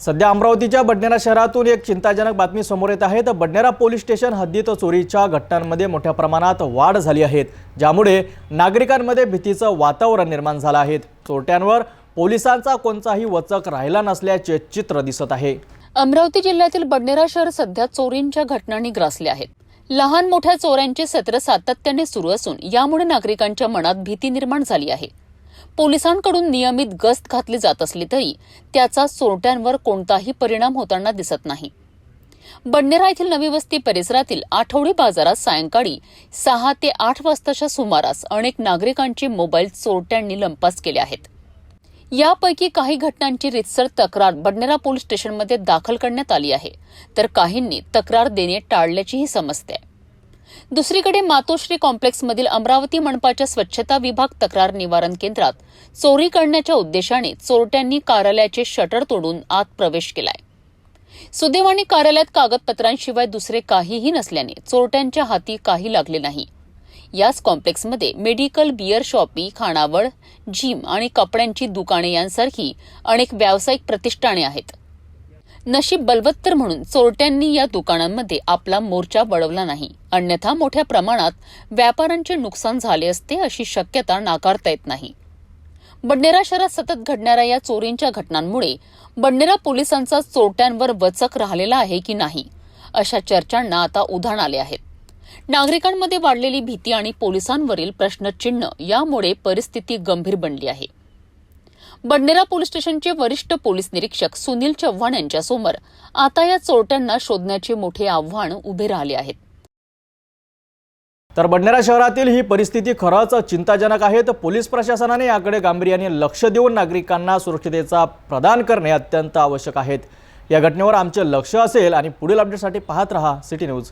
सध्या अमरावतीच्या बडनेरा शहरातून एक चिंताजनक बातमी समोर येत आहे। तर बडनेरा पोलीस स्टेशन हद्दीत चोरीच्या घटनांमध्ये मोठ्या प्रमाणात वाढ झाली आहे, ज्यामुळे नागरिकांमध्ये भीतीचं वातावरण निर्माण झालं आहे। चोरट्यांवर पोलिसांचा कोणताही वचक राहिला नसल्याचे चित्र दिसत आहे। अमरावती जिल्ह्यातील बडनेरा शहर सध्या चोरींच्या घटनांनी ग्रासले आहेत। लहान मोठ्या चोऱ्यांचे सत्र सातत्याने सुरू असून यामुळे नागरिकांच्या मनात भीती निर्माण झाली आहे। पोलिसांकडून नियमित गस्त घातली जात असली तरी त्याचा चोरट्यांवर कोणताही परिणाम होताना दिसत नाही। बडनेरा येथील नवी वस्ती परिसरातील आठवडी बाजारात सायंकाळी 6 ते 8 वाजताच्या सुमारास अनेक नागरिकांचे मोबाईल चोरट्यांनी लंपास केले आहेत। यापैकी काही घटनांची रितसर तक्रार बडनेरा पोलीस स्टेशनमध्ये दाखल करण्यात आली आहे, तर काहींनी तक्रार देणे टाळल्याचीही समजते। दुसरीकडे मातोश्री कॉम्प्लेक्समधील अमरावती मनपाच्या स्वच्छता विभाग तक्रार निवारण केंद्रात चोरी करण्याच्या उद्देशाने चोरट्यांनी कार्यालयाचे शटर तोडून आत प्रवेश केलाय। सुदैवाने कार्यालयात कागदपत्रांशिवाय दुसरे काहीही नसल्याने चोरट्यांच्या हाती काही लागले नाही। याच कॉम्प्लेक्समध्ये मेडिकल, बियर शॉपी, खानावळ, जिम आणि कपड्यांची दुकाने यांसारखी अनेक व्यावसायिक प्रतिष्ठाने आहेत। नशीब बलवत्तर म्हणून चोरट्यांनी या दुकानांमध्ये आपला मोर्चा वळवला नाही, अन्यथा मोठ्या प्रमाणात व्यापाऱ्यांचे नुकसान झाले असते अशी शक्यता नाकारता येत नाही। बडनेरा शहरात सतत घडणाऱ्या या चोरींच्या घटनांमुळे बडनेरा पोलिसांचा चोरट्यांवर वचक राहिलेला आहे की नाही अशा चर्चांना आता उधाण आले आहेत। नागरिकांमध्ये वाढलेली भीती आणि पोलिसांवरील प्रश्नचिन्ह यामुळे परिस्थिती गंभीर बनली आहे। बडनेरा पोलीस स्टेशनचे वरिष्ठ पोलीस निरीक्षक सुनील चव्हाण यांच्यासमोर आता या चोरट्यांना शोधण्याचे मोठे आव्हान उभे राहिले आहेत। तर बडनेरा शहरातील ही परिस्थिती खरंच चिंताजनक आहे। तर पोलीस प्रशासनाने याकडे गांभीर्याने लक्ष देऊन नागरिकांना सुरक्षिततेचा प्रदान करणे अत्यंत आवश्यक आहे। या घटनेवर आमचे लक्ष असेल आणि पुढील अपडेटसाठी पाहत रहा सिटी न्यूज।